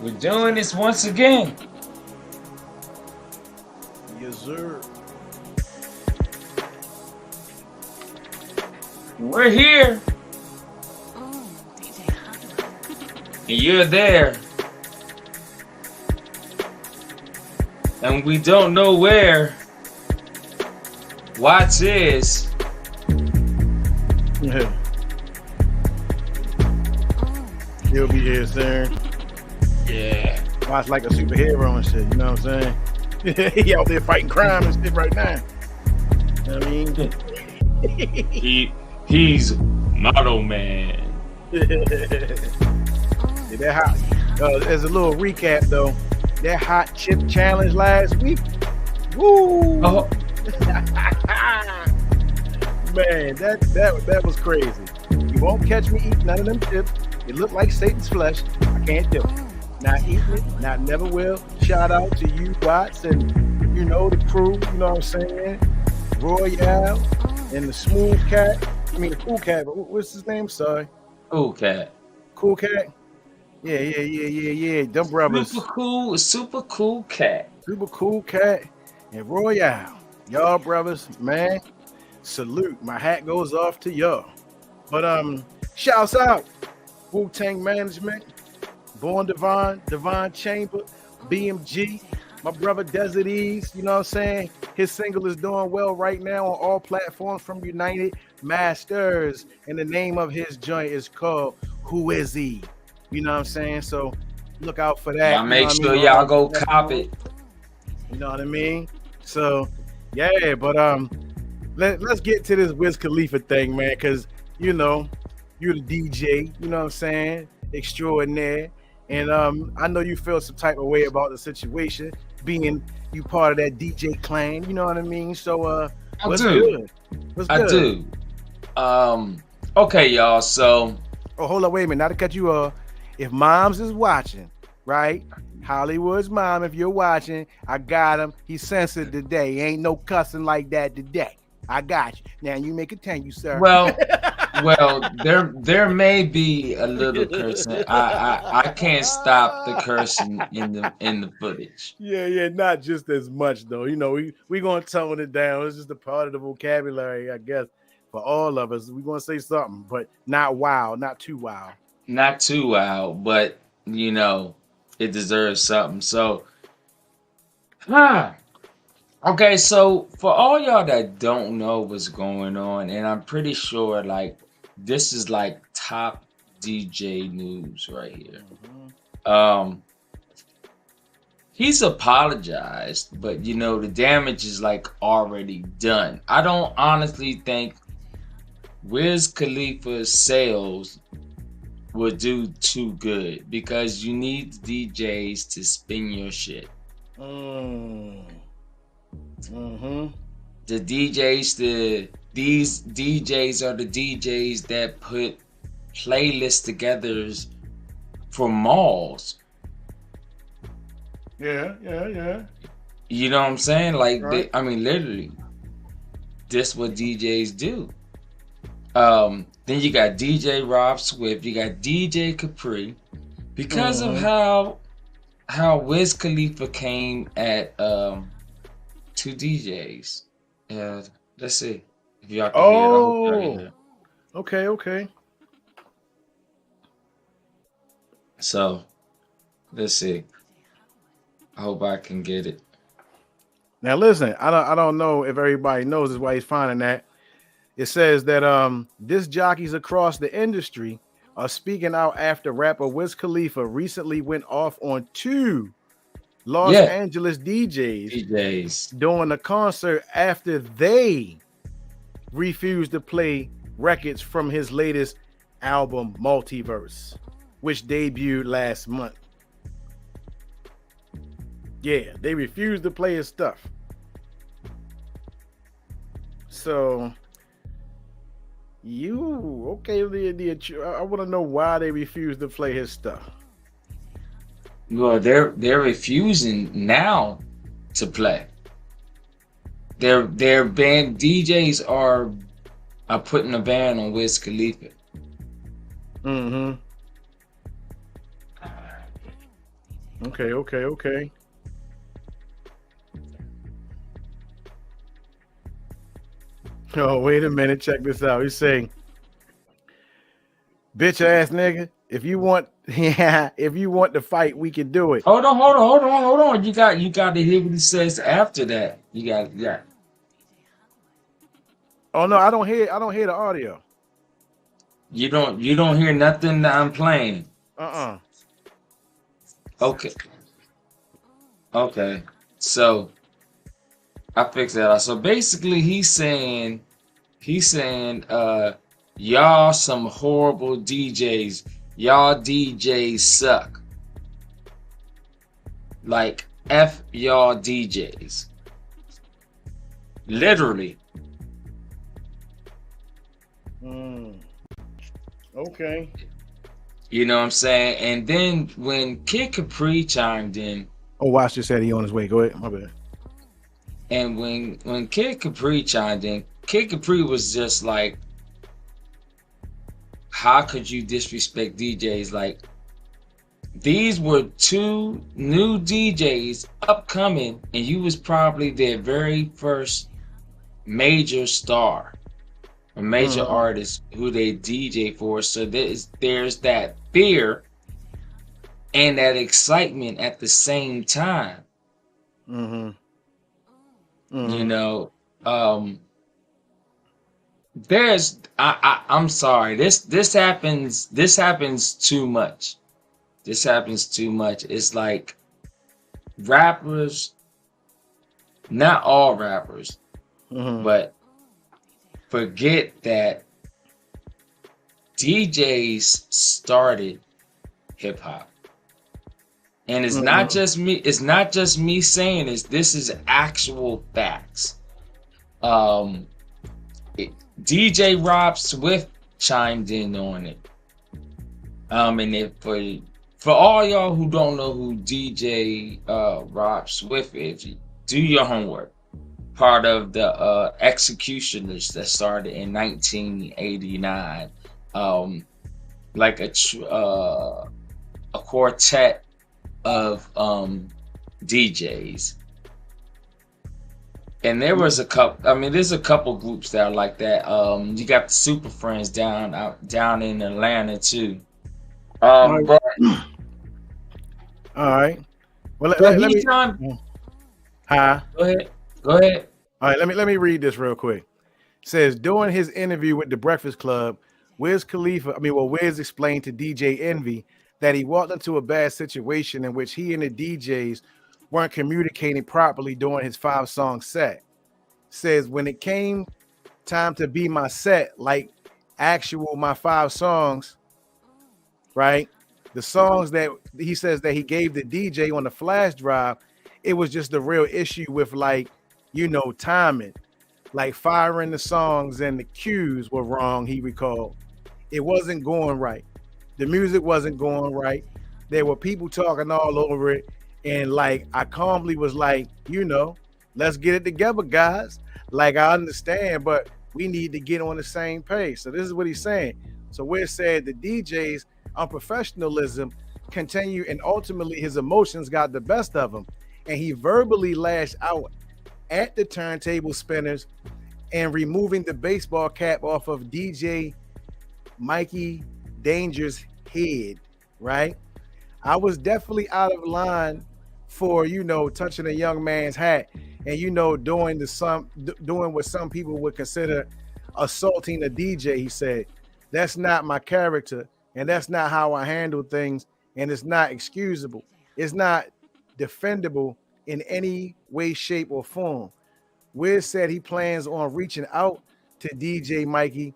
We're doing this once again. Yes, sir. We're here. And you're there. And we don't know where Watts is. Yeah. He'll be here soon. Yeah. Watch like a superhero and shit. You know what I'm saying? He out there fighting crime and shit right now. You know what I mean? He's Model Man. Yeah, that hot. As a little recap though, that hot chip challenge last week. Woo! Oh, Man, that was crazy. You won't catch me eating none of them chips. It looked like Satan's flesh. I can't do it. Not eating it, not never will. Shout out to you, Watts, and you know the crew, you know what I'm saying? Royale and the Smooth Cat. I mean the Cool Cat, but what's his name? Sorry. cool cat. Cool Cat? Yeah. Them brothers. Super cool cat. Super Cool Cat and Royale. Y'all brothers, man. Salute. My hat goes off to y'all. But shouts out. Wu-Tang Management, Born Divine Chamber, BMG, my brother Desert Ease, you know what I'm saying? His single is doing well right now on all platforms from United Masters. And the name of his joint is called Who Is He? You know what I'm saying? So look out for that. Y'all make sure y'all go cop it. You know what I mean? So yeah, but let's get to this Wiz Khalifa thing, man, because you know, you're the DJ, you know what I'm saying? Extraordinaire. And I know you feel some type of way about the situation, being you part of that DJ clan, you know what I mean? So what's good? What's good? I do. Okay, y'all. So oh, hold up, wait a minute. Not to cut you off. If moms is watching, right? Hollywood's mom, if you're watching, I got him. He's censored today. Ain't no cussing like that today. I got you. Now you may continue, sir. well, there may be a little cursing. I can't stop the cursing in the footage. Yeah, not just as much though. You know, we gonna tone it down. It's just a part of the vocabulary, I guess, for all of us. We gonna say something, but not wow, not too wow. Not too wild, but you know, it deserves something. So, okay, so for all y'all that don't know what's going on, and I'm pretty sure like this is like top DJ news right here. He's apologized, but you know, the damage is like already done. I don't honestly think Wiz Khalifa's sales will do too good because you need DJs to spin your shit. The DJs, these DJs are the DJs that put playlists together for malls. Yeah. You know what I'm saying? Like, Right. I mean, literally, this what DJs do. Then you got DJ Rob Swift, you got DJ Capri, because of how Wiz Khalifa came at two DJs. Yeah, let's see if y'all can hear it. I hope y'all can hear it. Okay. So, let's see. I hope I can get it. Now listen, I don't know if everybody knows this why he's finding that. It says that disc jockeys across the industry are speaking out after rapper Wiz Khalifa recently went off on two Los Angeles DJs during a concert after they refused to play records from his latest album Multiverse, which debuted last month. Yeah, they refused to play his stuff. So I want to know why they refused to play his stuff. Well, they're refusing now to play. Their band DJs are putting a ban on Wiz Khalifa. Okay. Oh, wait a minute. Check this out. He's saying, bitch ass nigga, if you want, yeah, if you want to fight, we can do it. Hold on. You got to hear what he says after that. Yeah. Oh no, I don't hear the audio. You don't hear nothing that I'm playing. Okay. Okay. So I fixed that out. So basically he's saying y'all some horrible DJs. Y'all DJs suck. Like F y'all DJs. Literally. Okay. You know what I'm saying? And then when Kid Capri chimed in. Oh, Watch just said he on his way. Go ahead. My bad. And when Kid Capri chimed in, Kid Capri was just like, how could you disrespect DJs? Like, these were two new DJs upcoming, and you was probably their very first major star, a major artist who they DJ for. So there's that fear and that excitement at the same time. You know, I'm sorry. This happens too much. This happens too much. It's like rappers, not all rappers, but forget that DJs started hip hop. And it's not just me. It's not just me saying this. This is actual facts. DJ Rob Swift chimed in on it. And if for all y'all who don't know who DJ Rob Swift is, do your homework. Part of the Executioners that started in 1989, like a quartet of DJs. And there was a couple. I mean, there's a couple groups that are like that. You got the Super Friends down in Atlanta too. All right. Well, let me. Huh? Go ahead. All right. Let me read this real quick. It says during his interview with the Breakfast Club, Wiz explained to DJ Envy that he walked into a bad situation in which he and the DJs weren't communicating properly during his 5-song set. Says when it came time to be my set, like actual my 5 songs, right? The songs that he says that he gave the DJ on the flash drive, it was just a real issue with timing, like firing the songs and the cues were wrong. He recalled it wasn't going right. The music wasn't going right. There were people talking all over it. And like, I calmly was like, let's get it together, guys. Like, I understand, but we need to get on the same page. So this is what he's saying. So where it said the DJ's unprofessionalism continued and ultimately his emotions got the best of him. And he verbally lashed out at the turntable spinners and removing the baseball cap off of DJ Mikey Danger's head, right? I was definitely out of line for, touching a young man's hat and, doing what some people would consider assaulting a DJ. He said, that's not my character and that's not how I handle things. And it's not excusable. It's not defendable in any way, shape or form. Wiz said he plans on reaching out to DJ Mikey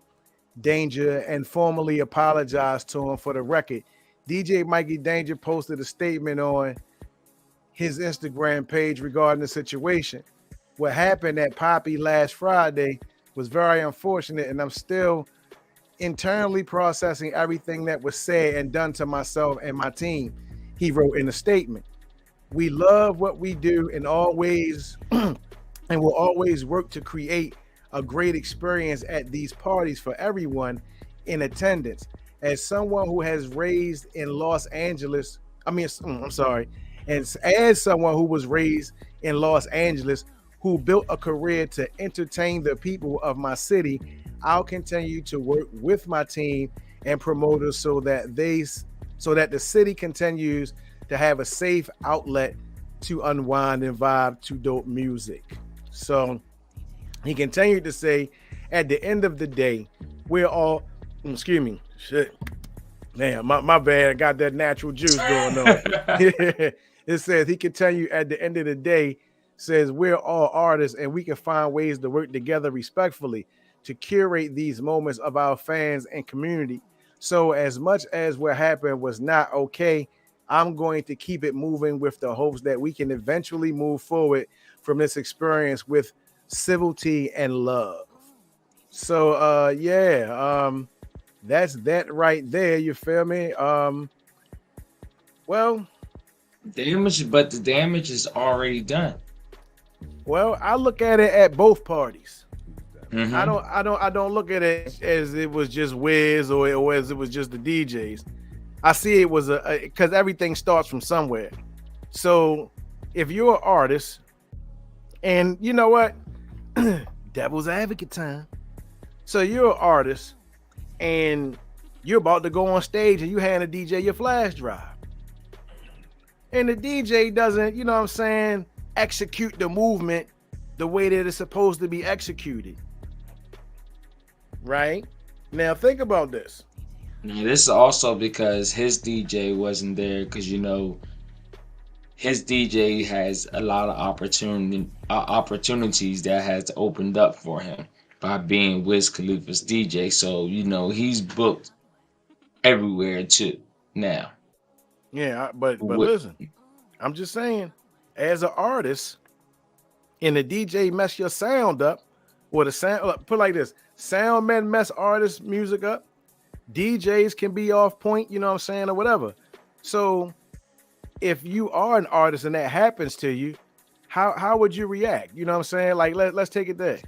Danger and formally apologize to him. For the record, DJ Mikey Danger posted a statement on his Instagram page regarding the situation. What happened at Poppy last Friday was very unfortunate, and I'm still internally processing everything that was said and done to myself and my team, he wrote in a statement. We love what we do and always and will always work to create a great experience at these parties for everyone in attendance. As someone who has raised in And as someone who was raised in Los Angeles, who built a career to entertain the people of my city, I'll continue to work with my team and promoters so that the city continues to have a safe outlet to unwind and vibe to dope music. So he continued to say, at the end of the day, we're all, excuse me, shit. Man, my bad. I got that natural juice going on. It says he continued at the end of the day, says we're all artists and we can find ways to work together respectfully to curate these moments of our fans and community. So as much as what happened was not okay, I'm going to keep it moving with the hopes that we can eventually move forward from this experience with civility and love. So that's that right there. You feel me? Well, but the damage is already done. Well, I look at it at both parties. Mm-hmm. I don't look at it as it was just Wiz or as it was just the DJs. I see it was because everything starts from somewhere. So if you're an artist, and you know what, devil's advocate time. So you're an artist, and you're about to go on stage, and you hand a DJ your flash drive, and the DJ doesn't, you know what I'm saying, execute the movement the way that it's supposed to be executed. Right? Now think about this. Now, this is also because his DJ wasn't there, because his DJ has a lot of opportunities that has opened up for him by being Wiz Khalifa's DJ. So he's booked everywhere too now. Yeah, but listen, I'm just saying, as an artist, and the DJ mess your sound up, or the sound, put it like this, sound men mess artists' music up. DJs can be off point, you know what I'm saying, or whatever. So if you are an artist and that happens to you, how would you react? You know what I'm saying? Like let's take it there.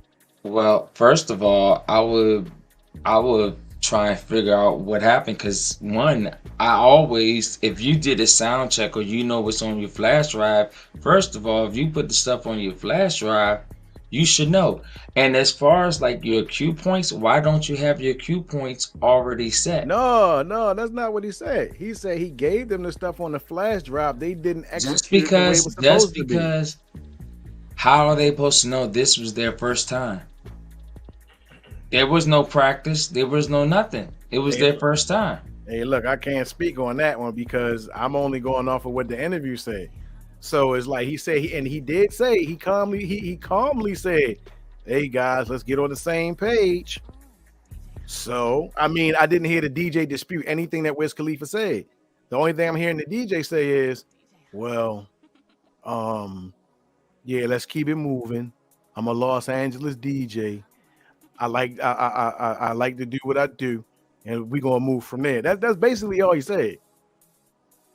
Well, first of all, I would try and figure out what happened, because one, if you did a sound check or what's on your flash drive, first of all, if you put the stuff on your flash drive, you should know. And as far as like your cue points, why don't you have your cue points already set? No, that's not what he said. He said he gave them the stuff on the flash drive. They didn't execute just because how are they supposed to know this was their first time? There was no practice. There was no nothing. It was their first time. Hey, look, I can't speak on that one because I'm only going off of what the interview said. So it's like he said, he did say, he calmly said, hey guys, let's get on the same page. So, I mean, I didn't hear the DJ dispute anything that Wiz Khalifa said. The only thing I'm hearing the DJ say is, well, yeah, let's keep it moving. I'm a Los Angeles DJ. I like to do what I do, and we're gonna move from there. That's basically all he said.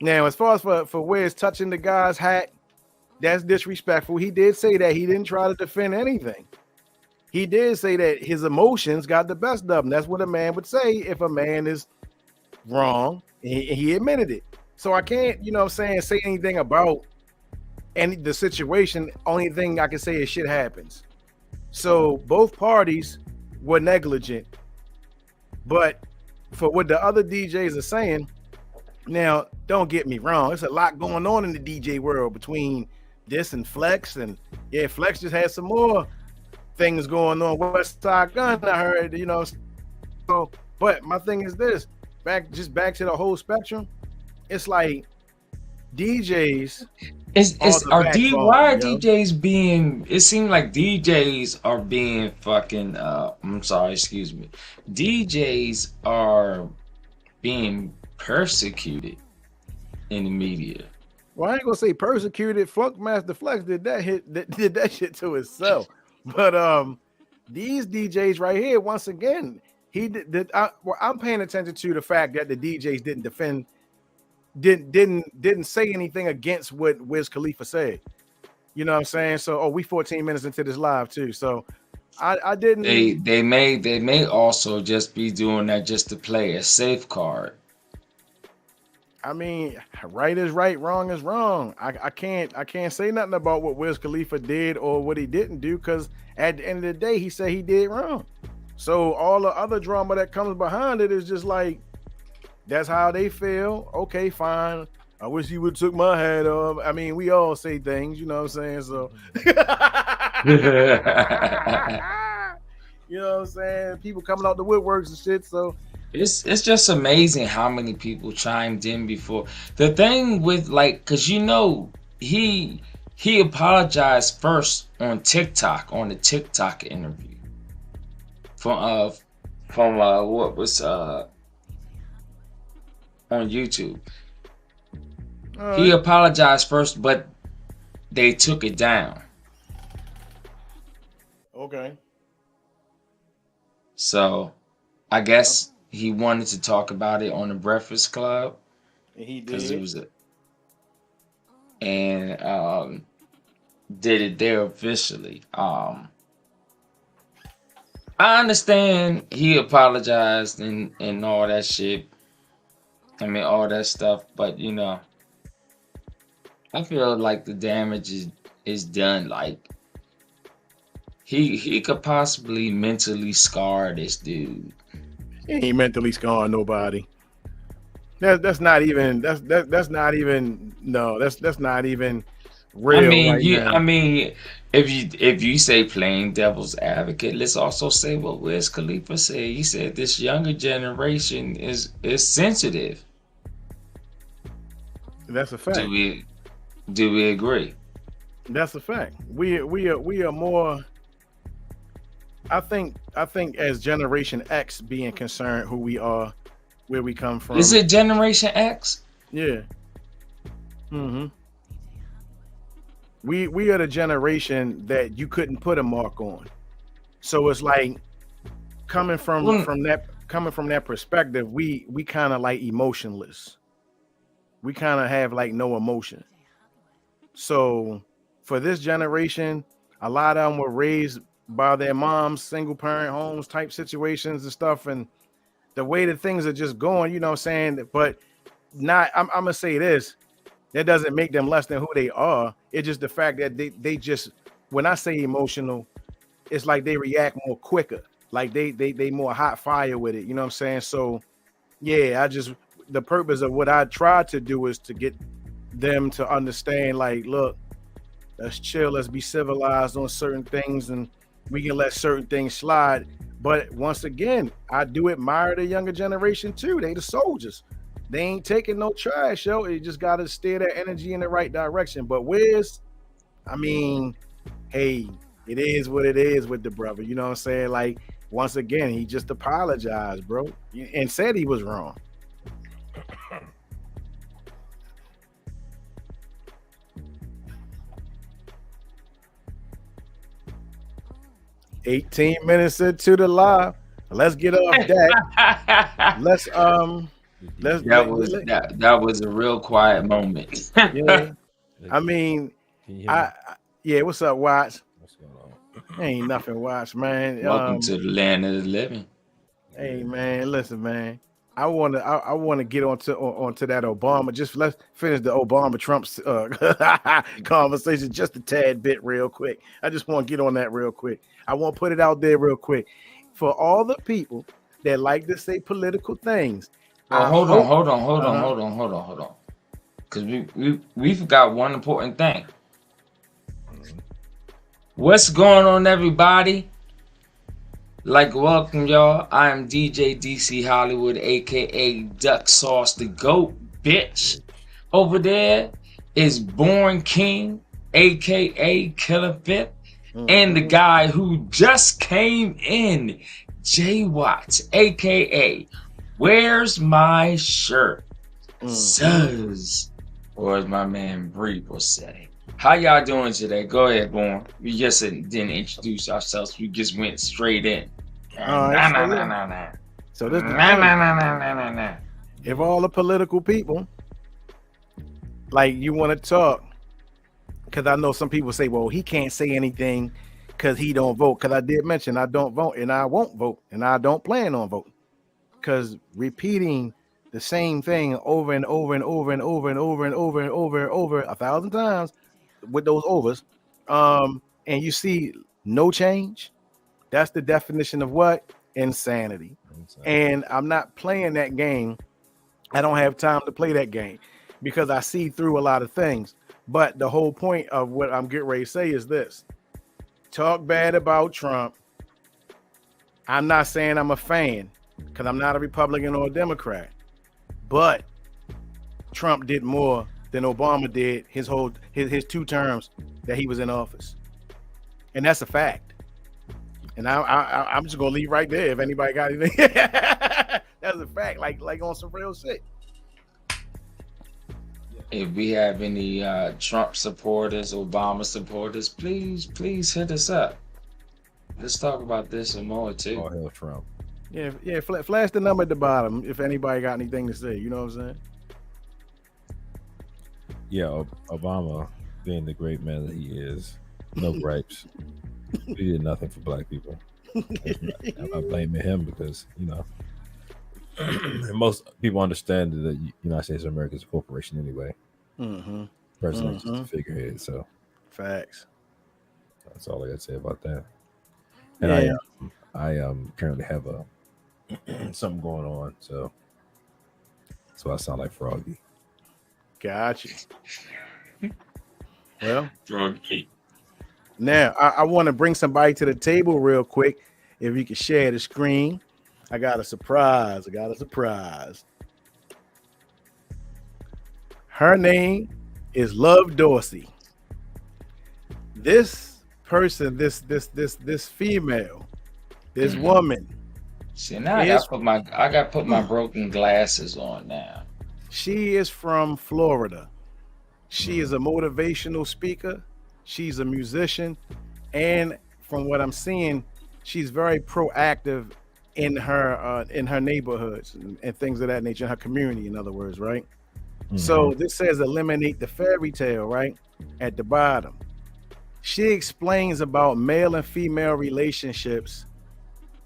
Now, as far as for Wiz touching the guy's hat, that's disrespectful. He did say that he didn't try to defend anything. He did say that his emotions got the best of him. That's what a man would say if a man is wrong, and he admitted it. So I can't, say anything about the situation. Only thing I can say is shit happens. So both parties were negligent. But for what the other DJs are saying, now, don't get me wrong, there's a lot going on in the DJ world between this and Flex, and yeah, Flex just had some more things going on. Westside Gun, I heard, So, but my thing is this: back to the whole spectrum. It's like DJs. Why are DJs being? It seems like DJs are being fucking. I'm sorry, excuse me. DJs are being persecuted in the media. Well, I ain't gonna say persecuted. Funkmaster Flex did that shit to himself. But these DJs right here, once again, I'm paying attention to the fact that the DJs didn't defend, didn't say anything against what Wiz Khalifa said. You know what I'm saying? So, we 14 minutes into this live too. So, I didn't. They may also just be doing that just to play a safe card. I mean, right is right, wrong is wrong. I can't say nothing about what Wiz Khalifa did or what he didn't do because at the end of the day, he said he did wrong. So all the other drama that comes behind it is just like that's how they feel. Okay, fine. I wish you would took my hat off. I mean, we all say things, you know what I'm saying? So you know what I'm saying? People coming out the woodworks and shit. So It's just amazing how many people chimed in before. The thing with like, cause he apologized first on TikTok on the TikTok interview from what was on YouTube. all He right. apologized first, but they took it down. Okay. So I guess he wanted to talk about it on the Breakfast Club And he because it did. was and did it there officially. I understand he apologized and all that shit. I mean all that stuff, but I feel like the damage is done. Like he could possibly mentally scar this dude. He ain't mentally scarring nobody. That's not even that's not even no, that's not even real right I now. mean, if you say playing devil's advocate, let's also say what Wiz Khalifa said. He said this younger generation is sensitive. That's a Do fact. we do we agree? That's a fact. We are more. I think as Generation X being concerned, who we are, where we come Is from. it Generation X? Yeah. hmm We are the generation that you couldn't put a mark on. So it's like coming from Well, from that coming from that perspective, we kind of like emotionless. We kind of have like no emotion. So for this generation, a lot of them were raised by their moms, single parent homes type situations and stuff. And the way that things are just going, you know what I'm saying? But not, I'm gonna say this, that doesn't make them less than who they are. It's just the fact that they just, when I say emotional, it's like they react more quicker. Like they more hot fire with it. You know what I'm saying? So yeah, the purpose of what I try to do is to get them to understand, like, look, let's chill, let's be civilized on certain things, and we can let certain things slide. But once again, I do admire the younger generation too. They the soldiers. They ain't taking no trash, yo. You just gotta steer that energy in the right direction. But where's, I mean, hey, it is what it is with the brother. You know what I'm saying? Like, once again, he just apologized, bro, and said he was wrong. 18 minutes into the live. Let's get off that. that Let's let's that was a real quiet moment. yeah. I mean, Can you hear me? Yeah, what's up, Watts? What's going on? Ain't nothing, Watts, man. Welcome to the land of the living. Hey man, listen, man. I wanna get onto that Obama. Just let's finish the Obama Trump conversation just a tad bit real quick. I just want to get on that real quick. I want to put it out there real quick for all the people that like to say political things. Well, I hold on, hope hold on, hold on, uh-huh. hold on, hold on, hold on. Because we forgot one important thing. What's going on, everybody? Like, welcome, y'all. I am DJ DC Hollywood, aka Duck Sauce the Goat, bitch. Over there is Born King, aka Killer Fit, and the guy who just came in, Jay Watts, aka Where's My Shirt? Says, or as my man Bree will say. How y'all doing today? Go ahead, Born. We just didn't introduce ourselves. We just went straight in. Nah. So this if all the political people like you want to talk, because I know some people say, well, he can't say anything because he don't vote. Because I did mention I don't vote and I won't vote and I don't plan on voting. Because repeating the same thing over and over and over and over and over and over and over and over 1,000 times with those overs, and you see no change, that's the definition of what? Insanity. And I'm not playing that game. I don't have time to play that game because I see through a lot of things. But the whole point of what I'm getting ready to say is this: talk bad about Trump. I'm not saying I'm a fan because I'm not a Republican or a Democrat, but Trump did more than Obama did his 2 terms that he was in office, and that's a fact. And I'm just gonna leave right there. If anybody got anything, that's a fact. Like on some real shit. If we have any Trump supporters, Obama supporters, please hit us up. Let's talk about this and more too. Oh, hell, Trump. Yeah. Flash the number at the bottom if anybody got anything to say. You know what I'm saying? Yeah, Obama, being the great man that he is, no gripes. He did nothing for black people. I'm not blaming him because, most people understand that the United States of America is a corporation anyway. Mm-hmm. President is just a figurehead, so facts. that's all I got to say about that. And Yeah. I currently have something going on, so I sound like Froggy. Gotcha. Well, Froggy. now I want to bring somebody to the table real quick. If you can share the screen, I got a surprise. Her name is Love Dorsey. This person, this female, this woman. See, now I got to put my broken glasses on now. She is from Florida. She is a motivational speaker. She's a musician, and from what I'm seeing, she's very proactive in her neighborhoods and things of that nature, in her community, in other words, right? Mm-hmm. So this says eliminate the fairy tale, right? At the bottom. She explains about male and female relationships,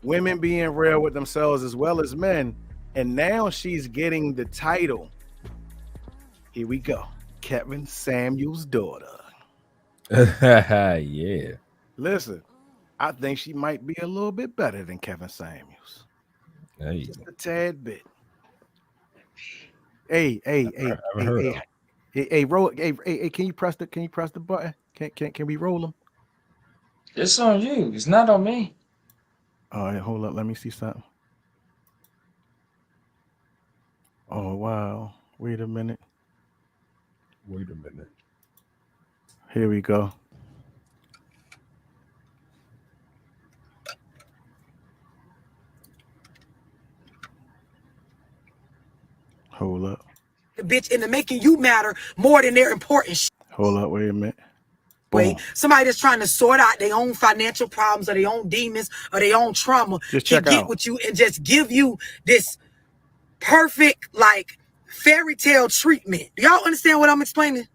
women being real with themselves as well as men, and now she's getting the title. Here we go. Kevin Samuels' daughter. Yeah. Listen, I think she might be a little bit better than Kevin Samuels. Hey. Just a tad bit. Hey, roll. Hey, can you press the button? Can we roll them? It's on you. It's not on me. All right, hold up. Let me see something. Oh wow. Wait a minute. Here we go. Hold up. Bitch, into making you matter more than their important shit. Hold up, wait a minute. Wait, somebody that's trying to sort out their own financial problems or their own demons or their own trauma just to get with you and just give you this perfect, like, fairy tale treatment. Do y'all understand what I'm explaining?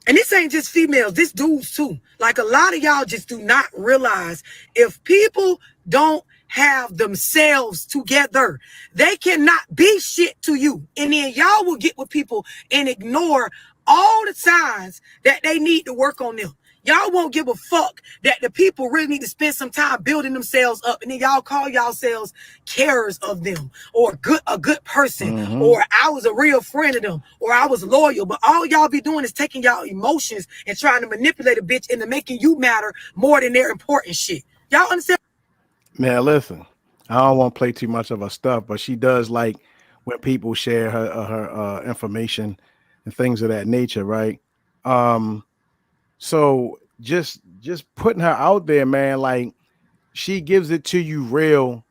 And this ain't just females, this dudes too. Like, a lot of y'all just do not realize if people don't have themselves together, they cannot be shit to you. And then y'all will get with people and ignore all the signs that they need to work on them. Y'all won't give a fuck that the people really need to spend some time building themselves up, and then y'all call yourselves carers of them, or a good person, or I was a real friend of them, or I was loyal. But all y'all be doing is taking y'all emotions and trying to manipulate a bitch into making you matter more than their important shit. Y'all understand? Now listen, I don't want to play too much of her stuff, but she does like when people share her information and things of that nature, right? So just putting her out there, man, like she gives it to you real,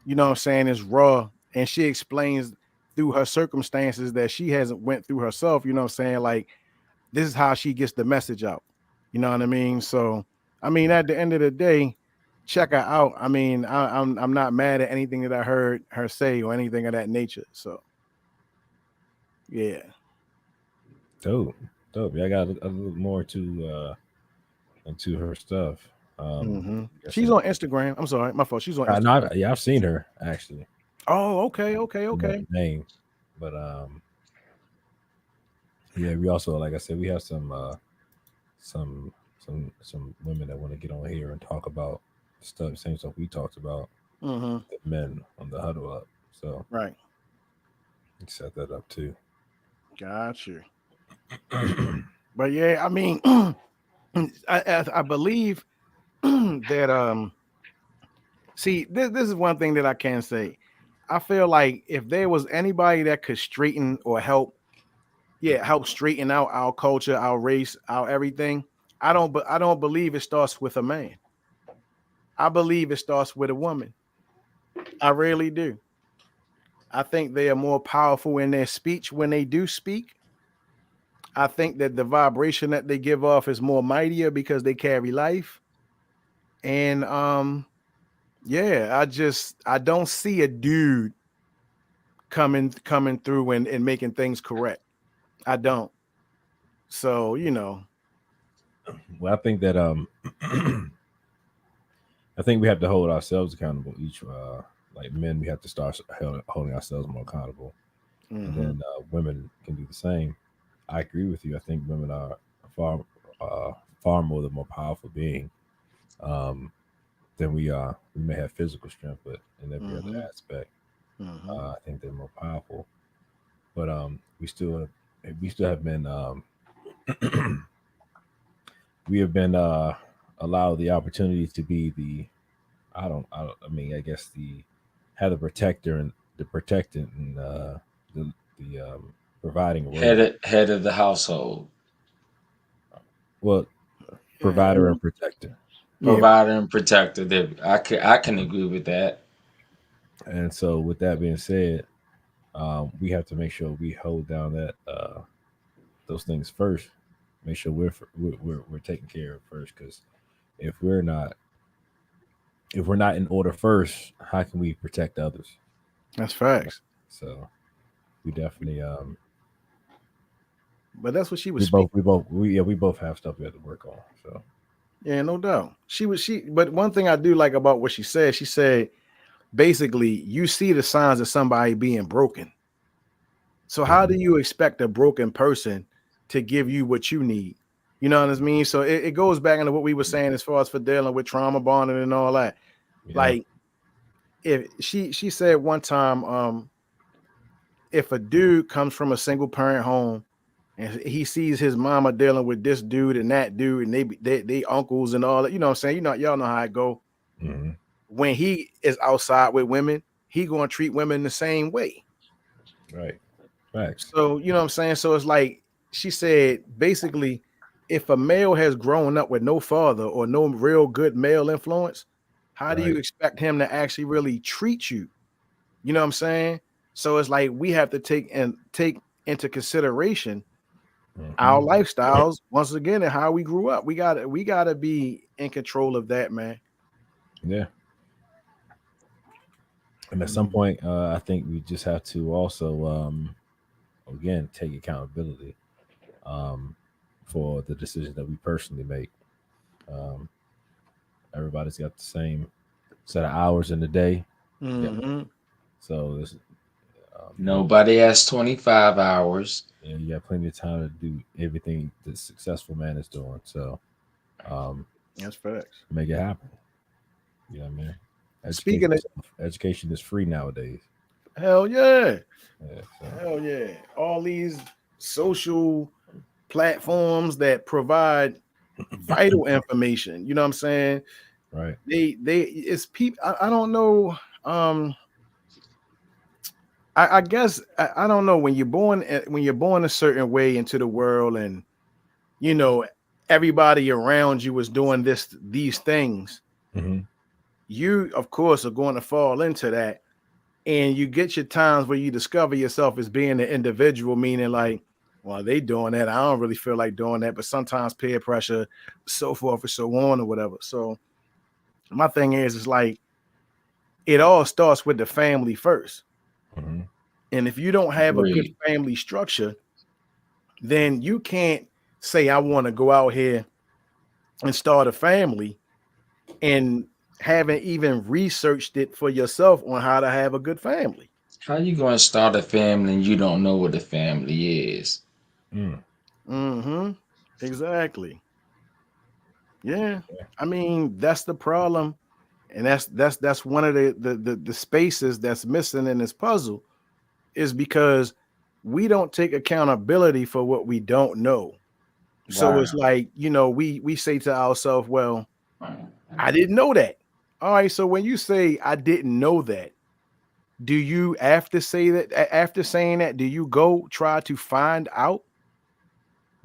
you know what I'm saying, it's raw, and she explains through her circumstances that she hasn't went through herself, you know what I'm saying, like this is how she gets the message out, you know what I mean? So I mean, at the end of the day, check her out. I mean, I'm not mad at anything that I heard her say or anything of that nature. So yeah. Dope. Yeah, I got a little more to into her stuff. She's on Instagram. I'm sorry, my fault. She's on Instagram. I've seen her actually. Oh, okay. You know the name, but yeah, we also, like I said, we have some some women that want to get on here and talk about stuff, same stuff we talked about, Mm-hmm. the men on the huddle up. So Right. we set that up too. Got you. But yeah, I mean, I believe that see, this is one thing that I can say. I feel like if there was anybody that could straighten or help, help straighten out our culture, our race, our everything, I don't believe it starts with a man. I believe it starts with a woman. I really do. I think they are more powerful in their speech when they do speak. I think that the vibration that they give off is more mightier because they carry life. And yeah, I don't see a dude coming through and making things correct. I don't. So, Well, I think that I think we have to hold ourselves accountable. Each like men, we have to start holding ourselves more accountable, and mhm. then women can do the same. I agree with you. I think women are far uh, far more the more powerful being um, than we are. We may have physical strength, but in every other Mhm. aspect, Mhm. I think they're more powerful. But we still have been we have been allowed the opportunity to be the I mean, I guess the have the protector and the protectant and the providing role. Head of the household, Well, provider and protector. Yeah. provider and protector. There, I can agree with that. And so, with that being said, we have to make sure we hold down that those things first. Make sure we're taking care of first. Because if we're not if we're not in order first, how can we protect others? That's facts. So we definitely But that's what she was speaking. we both have stuff we have to work on. So Yeah, no doubt. But one thing I do like about what she said basically you see the signs of somebody being broken. So how do mhm, you expect a broken person to give you what you need? You know what I mean? So it goes back into what we were saying as far as for dealing with trauma bonding and all that. yeah, Like if she said one time, if a dude comes from a single parent home and he sees his mama dealing with this dude and that dude and they uncles and all that, you know what I'm saying? Y'all know how it go. hmm, When he is outside with women, he gonna treat women the same way. right, facts. So, you know what I'm saying? So it's like she said, basically, if a male has grown up with no father or no real good male influence, how do you Right. expect him to actually really treat you? You know what I'm saying? So it's like we have to take into consideration our Hmm. lifestyles once again and how we grew up. We gotta be in control of that, man. Yeah. And at some Mhm. point, I think we just have to also, again, take accountability um, for the decisions that we personally make. Um, everybody's got the same set of hours in the day. Yeah. Mhm. So Nobody has 25 hours. you got plenty of time to do everything the successful man is doing. So um, That's facts. make it happen. You know what I mean? Educate Speaking of yourself. Education is free nowadays. hell yeah. Yeah, so, Hell yeah. All these social platforms that provide vital information. You know what I'm saying? right. They it's people. I don't know. Um, I guess I don't know when you're born a certain way into the world, and you know everybody around you is doing these things. Hmm. You of course are going to fall into that, and you get your times where you discover yourself as being an individual, meaning like, well, they doing that. I don't really feel like doing that, but sometimes peer pressure, so forth and so on, or whatever. So my thing is like it all starts with the family first. Hmm. And if you don't have a good Agreed. family structure, then you can't say, I want to go out here and start a family and haven't even researched it for yourself on how to have a good family. How you gonna start a family and you don't know what a family is? Mm-hmm. Exactly. Yeah. I mean, that's the problem. And that's one of the spaces that's missing in this puzzle, is because we don't take accountability for what we don't know. So Wow. it's like, we say to ourselves, well, I didn't know that. All right. So when you say I didn't know that, do you after saying that, do you go try to find out?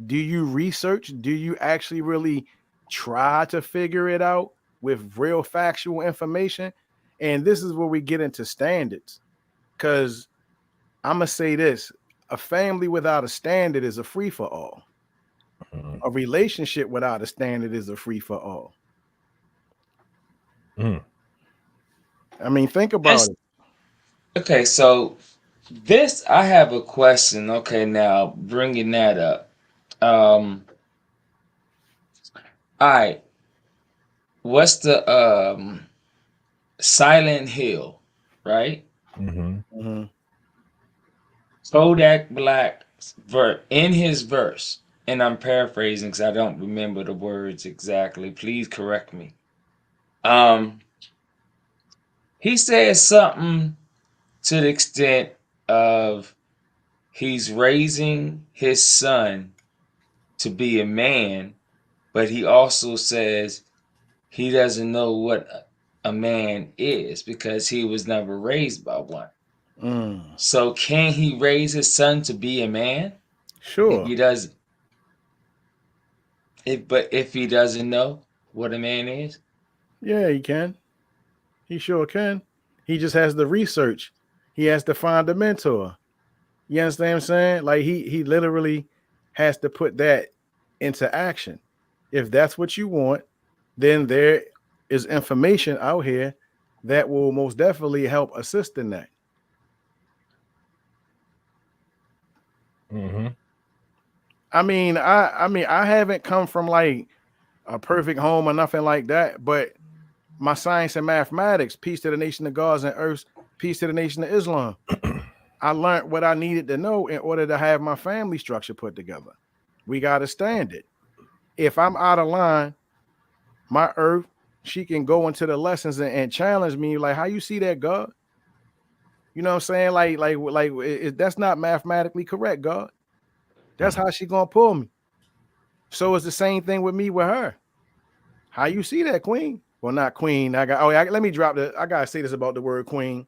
Do you research? Do you actually really try to figure it out with real factual information? And this is where we get into standards. Because I'm going to say this: a family without a standard is a free for all. A relationship without a standard is a free for all. I mean, think about it. Okay, so this I have a question. Okay, now bringing that up. All right. What's the Silent Hill, right? Mm-hmm. Kodak Black in his verse, and I'm paraphrasing because I don't remember the words exactly. Please correct me. He says something to the extent of he's raising his son to be a man, but he also says he doesn't know what a man is because he was never raised by one. So can he raise his son to be a man? If Sure. he does, if he doesn't know what a man is, Yeah, he can. He sure can. He just has the research. He has to find a mentor. You understand what I'm saying? Like he literally has to put that into action. If that's what you want, then there is information out here that will most definitely help assist in that. I mean, I haven't come from like a perfect home or nothing like that, but my science and mathematics, peace to the nation of gods and earths, peace to the nation of Islam. I learned what I needed to know in order to have my family structure put together. We got to stand it. If I'm out of line, my earth, she can go into the lessons and challenge me, like, how you see that, God? You know what I'm saying? That's not mathematically correct, God. That's how she gonna pull me. So it's the same thing with me with her. How you see that, Queen? Well, not Queen. Let me drop I gotta say this about the word Queen.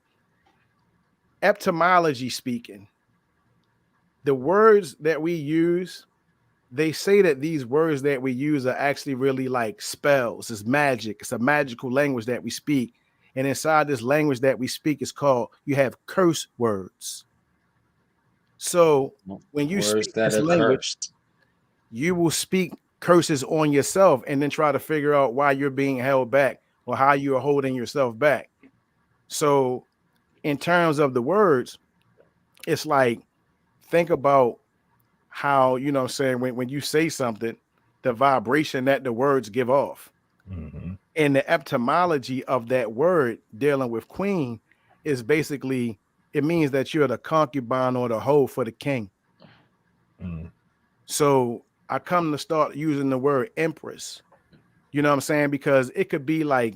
Etymology speaking, the words that we use, they say that these words that we use are actually really like spells. It's magic. It's a magical language that we speak. And inside this language that we speak is called, you have curse words. So when you words speak that this are language, cursed. you will speak curses on yourself and then try to figure out why you're being held back or how you are holding yourself back. So in terms of the words, it's like, think about how, you know what I'm saying, when you say something, the vibration that the words give off. And the etymology of that word dealing with queen is basically, it means that you're the concubine or the hoe for the king. So I come to start using the word empress, you know what I'm saying? Because it could be like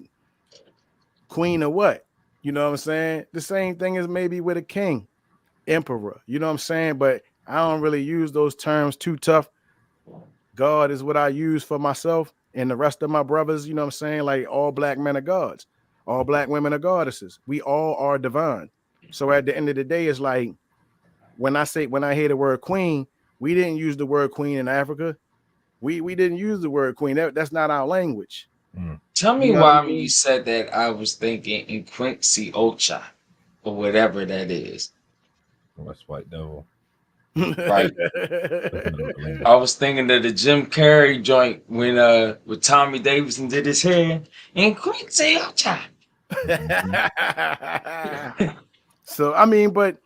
queen or what, you know what I'm saying? The same thing as maybe with a king, emperor, you know what I'm saying? But I don't really use those terms too tough. God is what I use for myself and the rest of my brothers, you know what I'm saying? Like, all black men are gods, all black women are goddesses. We all are divine. So at the end of the day, it's like, when I hear the word queen, we didn't use the word queen in Africa. We didn't use the word queen. That's not our language. Tell me You know what I why when mean? you said that I was thinking in Quincy Ocha or whatever that is. That's White Devil. Right. I was thinking of the Jim Carrey joint when with Tommy Davidson did his hair in Quincy Ocha. So I mean, but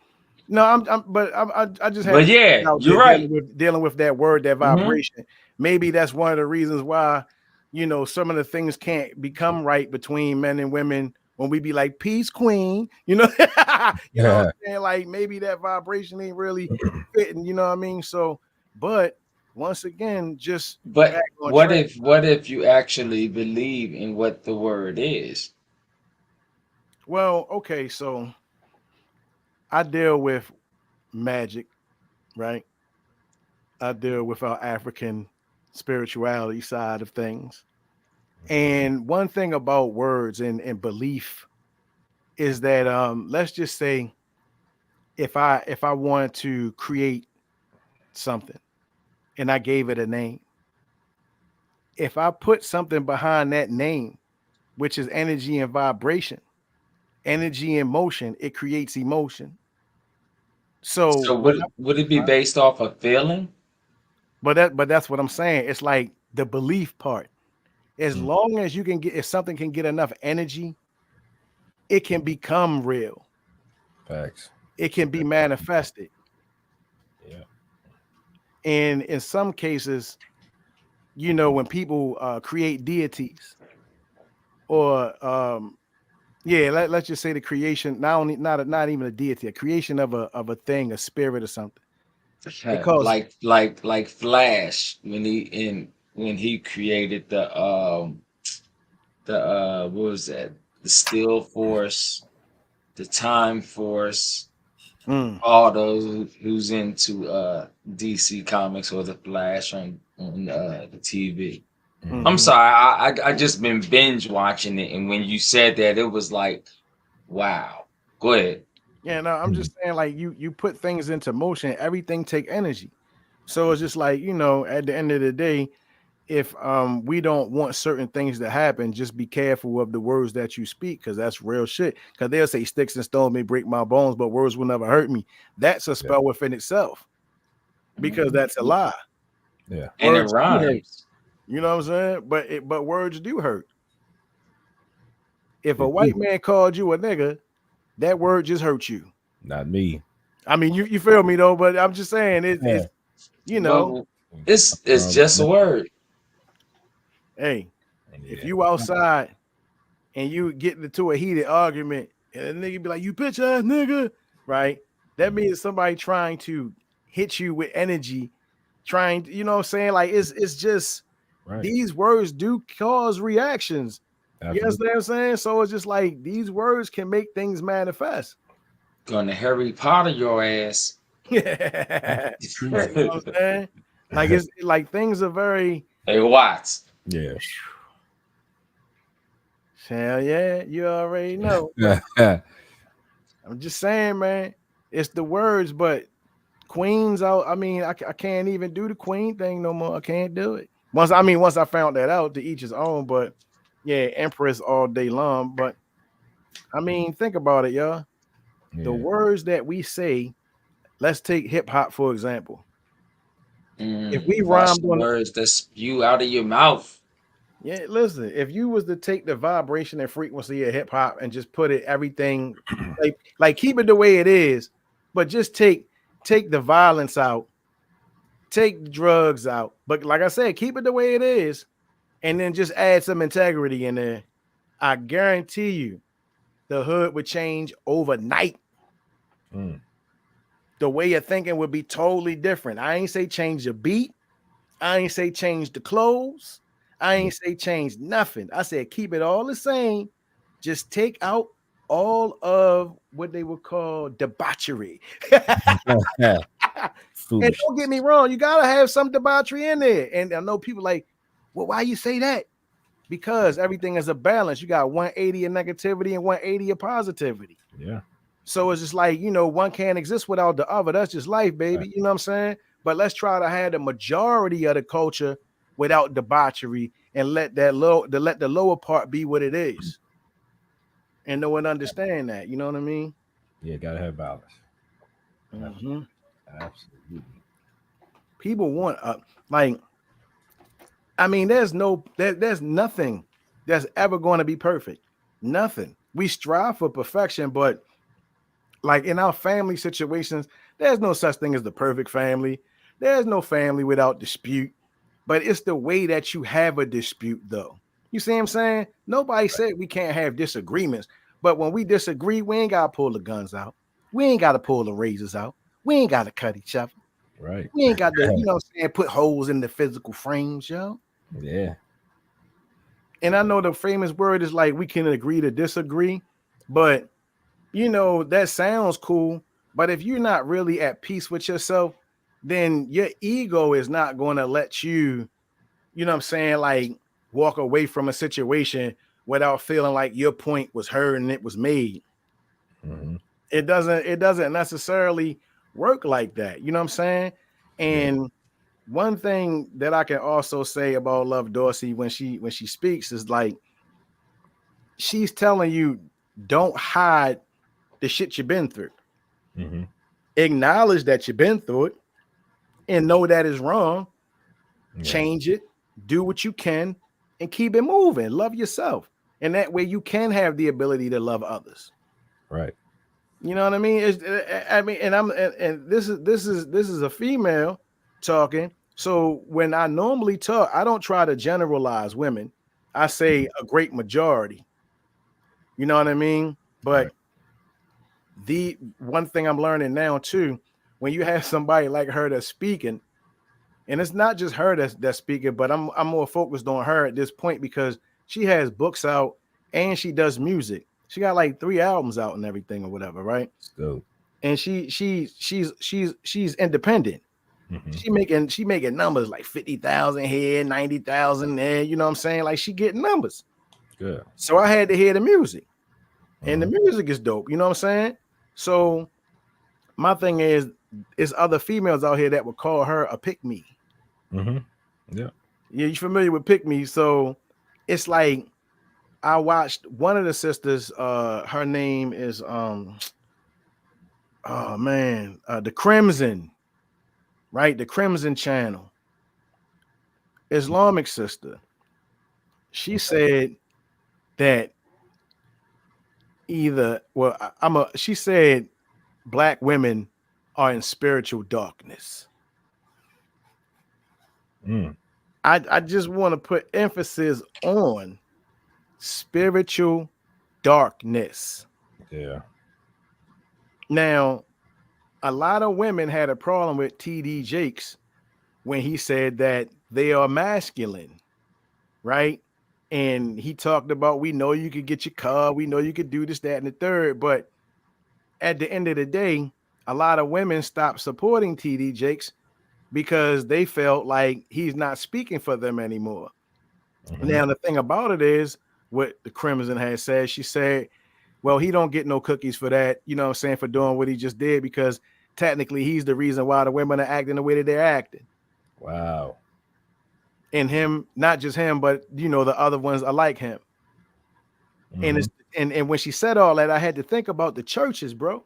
no, I just had But to yeah, out you're there right. dealing with that word, that Mm-hmm. vibration. Maybe that's one of the reasons why you know, some of the things can't become right between men and women when we be like, peace, queen, you know, you know what I'm saying? Like maybe that vibration ain't really fitting, you know what I mean? So, but once again, just But back on track. what if you actually believe in what the word is? Well, okay, so I deal with magic, right? I deal with our African spirituality side of things. And one thing about words and belief is that let's just say if I wanted to create something and I gave it a name, if I put something behind that name, which is energy and vibration, energy and motion, it creates emotion. So So would it be based off a feeling? but that's what I'm saying. It's like the belief part. As long as you can get, if something can get enough energy, it can become real. Facts. It can be manifested. Yeah. And in some cases, you know, when people create deities or yeah, let's just say the creation, not even a deity, a creation of a thing, a spirit or something. Because Like Flash when he created the what was that? The Steel Force, the Time Force, mm, all those who's into DC Comics or the Flash on the TV. I'm mhm. sorry, I just been binge watching it, and when you said that, it was like, wow. Go ahead. Yeah, no, I'm just saying like you put things into motion, everything take energy. So it's just like, you know, at the end of the day, if we don't want certain things to happen, just be careful of the words that you speak, because that's real shit. Because they'll say sticks and stones may break my bones, but words will never hurt me. That's a spell within itself, because that's a lie. Yeah. And it Words do hurt. rhymes. You know what I'm saying? But words do hurt. If They a white do. man called you a nigga, that word just hurt you. Not me. I mean, you feel me though, but I'm just saying Yeah. it's you know, But it's just a word. hey, if Yeah. you outside and you get into a heated argument and a nigga be like, you bitch ass nigga, right? That means somebody trying to hit you with energy, trying to, you know what I'm saying? Like it's just Right. these words do cause reactions. You Absolutely. understand what I'm saying? So it's just like these words can make things manifest. Gonna Harry Potter your ass. You know what I'm saying? Like it's like things are very Hey Watts. Yeah. hell yeah, you already know. I'm just saying, man, it's the words, but queens out. I mean, I can't even do the queen thing no more. I can't do it. Once I found that out, to each his own. But yeah, empress all day long. But I mean, think about it, y'all. The Yeah. words that we say, let's take hip hop for example. If we Watch rhymed the on, words that spew out of your mouth. yeah, listen, if you was to take the vibration and frequency of hip hop and just put it everything like keep it the way it is, but just take the violence out, take the drugs out. But like I said, keep it the way it is, and then just add some integrity in there. I guarantee you the hood would change overnight. Mm. The way you're thinking would be totally different. I ain't say change the beat. I ain't say change the clothes. I ain't say change nothing. I said keep it all the same. Just take out all of what they would call debauchery. And Foolish. don't get me wrong, you gotta have some debauchery in there. And I know people like, well, why you say that? Because everything is a balance. You got 180 of negativity and 180 of positivity. Yeah. So it's just like, you know, one can't exist without the other. That's just life, baby. You know what I'm saying? But let's try to have the majority of the culture without debauchery and let the lower part be what it is. And no one understand that. You know what I mean? Yeah. Gotta have balance. Mhm. Absolutely. People want like, I mean, there's nothing that's ever going to be perfect. Nothing. We strive for perfection, but like in our family situations, there's no such thing as the perfect family. There's no family without dispute but it's the way that you have a dispute, though. You see what I'm saying? Nobody said we can't have disagreements, but when we disagree, we ain't gotta pull the guns out. We ain't gotta pull the razors out. We ain't gotta cut each other. Right. We ain't got to, you know what I'm saying, put holes in the physical frames, yo. Yeah. And I know the famous word is like we can agree to disagree, but you know, that sounds cool. But if you're not really at peace with yourself, then your ego is not going to let you, you know what I'm saying, like walk away from a situation without feeling like your point was heard and it was made. Mm-hmm. It doesn't necessarily work like that. You know what I'm saying? And one thing that I can also say about Love Dorsey when she speaks is like she's telling you don't hide the shit you've been through. Mm-hmm. Acknowledge that you've been through it and know that is wrong. Yeah. Change it, do what you can, and keep it moving. Love yourself. And that way you can have the ability to love others. Right. You know what I mean? And this is a female talking. So when I normally talk, I don't try to generalize women. I say a great majority. You know what I mean? But Right. the one thing I'm learning now too, when you have somebody like her that's speaking, and it's not just her that's speaking, but I'm more focused on her at this point because she has books out and she does music. She got like 3 albums out and everything or whatever, right? So. And she's independent. Mm-hmm. She making numbers like 50,000 here, 90,000 there. You know what I'm saying? Like she getting numbers. Good. So I had to hear the music, and the Mm-hmm. music is dope. You know what I'm saying? So my thing is other females out here that would call her a pick me. Mm-hmm. Yeah. Yeah, you familiar with pick me? So it's like I watched one of the sisters. Her name is oh man, the Crimson, right? The Crimson Channel, Islamic sister. She said that she said black women are in spiritual darkness. Mm. I just want to put emphasis on spiritual darkness. Yeah. Now, a lot of women had a problem with TD Jakes when he said that they are masculine, right? And he talked about, we know you could get your car, we know you could do this, that, and the third, but at the end of the day, a lot of women stopped supporting TD Jakes because they felt like he's not speaking for them anymore. Mm-hmm. Now, the thing about it is what the Crimson had said. She said, well, he don't get no cookies for that, you know what I'm saying, for doing what he just did, because technically he's the reason why the women are acting the way that they're acting. Wow. And him, not just him, but you know, the other ones are like him. Mm-hmm. And it's and when she said all that, I had to think about the churches, bro.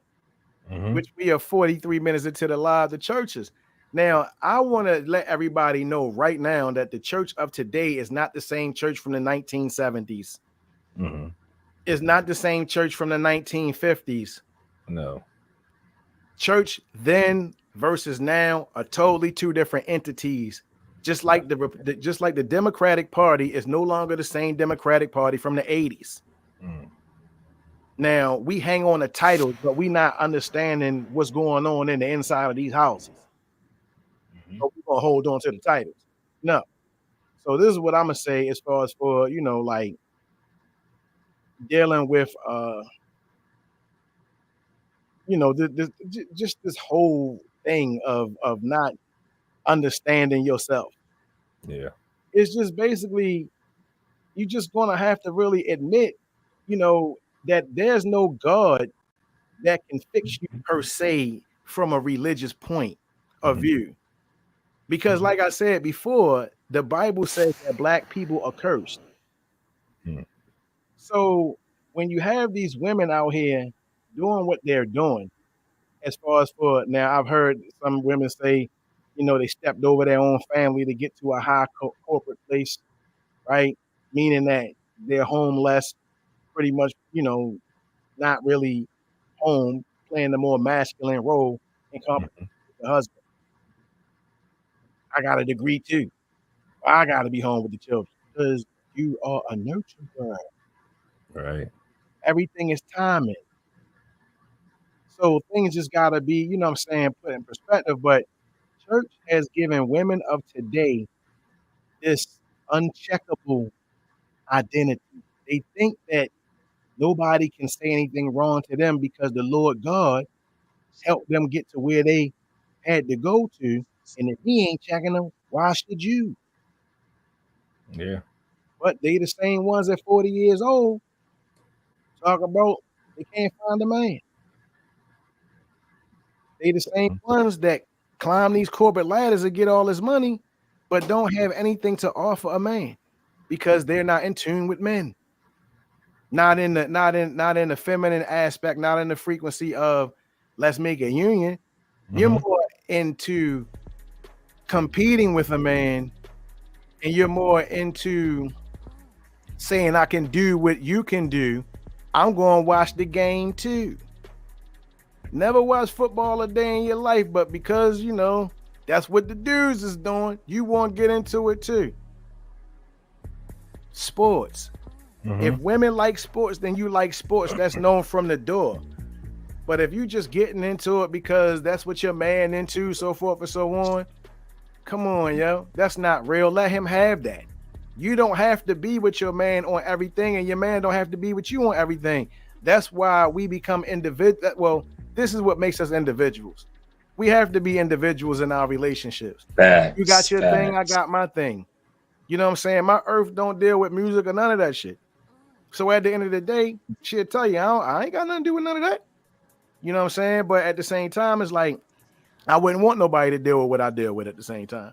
Mm-hmm. Which we are 43 minutes into the live, the churches. Now, I want to let everybody know right now that the church of today is not the same church from the 1970s. Mm-hmm. It's not the same church from the 1950s. No. Church then versus now are totally two different entities. Just like the Democratic Party is no longer the same Democratic Party from the 80s. Mm. Now we hang on to titles, but we not understanding what's going on in the inside of these houses. Mm-hmm. So we're gonna hold on to the titles. No. So this is what I'm gonna say as far as for, you know, like dealing with you know, just this whole thing of not understanding yourself. Yeah. It's just basically you just gonna have to really admit, you know, that there's no God that can fix you per se from a religious point of view. Because like I said before, the Bible says that black people are cursed. Mm. So when you have these women out here doing what they're doing, as far as for now, I've heard some women say, you know, they stepped over their own family to get to a high corporate place, right? Meaning that they're homeless, pretty much, you know, not really home, playing the more masculine role in competition with the husband. I got a degree too. I gotta be home with the children because you are a nurturer. Right. Everything is timing. So things just gotta be, you know what I'm saying, put in perspective. But church has given women of today this uncheckable identity. They think that nobody can say anything wrong to them because the Lord God helped them get to where they had to go to. And if he ain't checking them, why should you? Yeah. But they the same ones at 40 years old talk about they can't find a man. They the same Mhm. ones that climb these corporate ladders and get all this money, but don't have anything to offer a man because they're not in tune with men. Not in the feminine aspect, not in the frequency of let's make a union. You're Mhm. more into competing with a man, and you're more into saying I can do what you can do. I'm going to watch the game too. Never watch football a day in your life, but because you know that's what the dudes is doing, you want to get into it too. Sports. If Mhm. women like sports, then you like sports. That's known from the door. But if you just getting into it because that's what your man into, so forth and so on, come on, yo. That's not real. Let him have that. You don't have to be with your man on everything, and your man don't have to be with you on everything. That's why we become individual. Well, this is what makes us individuals. We have to be individuals in our relationships. You got Facts, your thing, I facts. got my thing. You know what I'm saying? My earth don't deal with music or none of that shit. So at the end of the day, she'll tell you, I ain't got nothing to do with none of that. You know what I'm saying? But at the same time, it's like I wouldn't want nobody to deal with what I deal with at the same time.